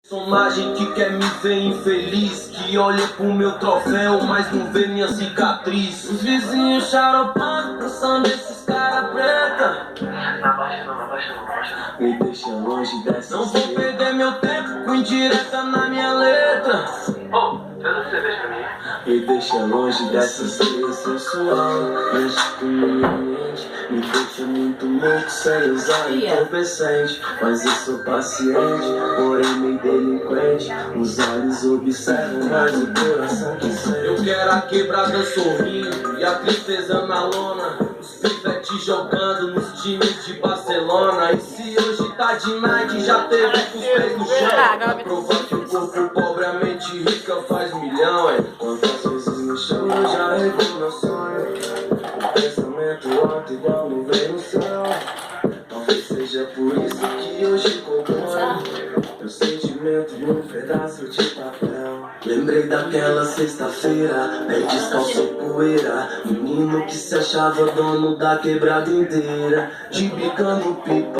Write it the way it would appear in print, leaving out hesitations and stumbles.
Personagem que quer me ver infeliz, que olha pro meu troféu, mas não vê minha cicatriz. Os vizinhos xaropando, pensando esses cara preta. Na baixa não. Me deixa longe dessa. Não vou perder meu tempo com indireta na minha letra. Oh, faz uma cerveja pra mim. Me deixa longe dessa estrela sensual. Mexe com minha mente, me deixa muito louco sem usar entorpecente. Mas eu sou paciente, porém meio delinquente. Os olhos observam, mas o coração que sente. Eu quero a quebrada sorrindo e a tristeza na lona. Os pivetes jogando nos times de Barcelona. E se hoje tá de night, já teve com os pés no chão. Provar que o corpo pobre, a mente rica faz milhão. Quantas vezes me chamo, eu já revi meu sonho. O pensamento alto igual nuvem no céu. Talvez seja por isso que hoje componho meu sentimento num pedaço de papel. Lembrei daquela sexta-feira, pé descalço poeira. Menino que se achava dono da quebrada inteira, de bicando pipa.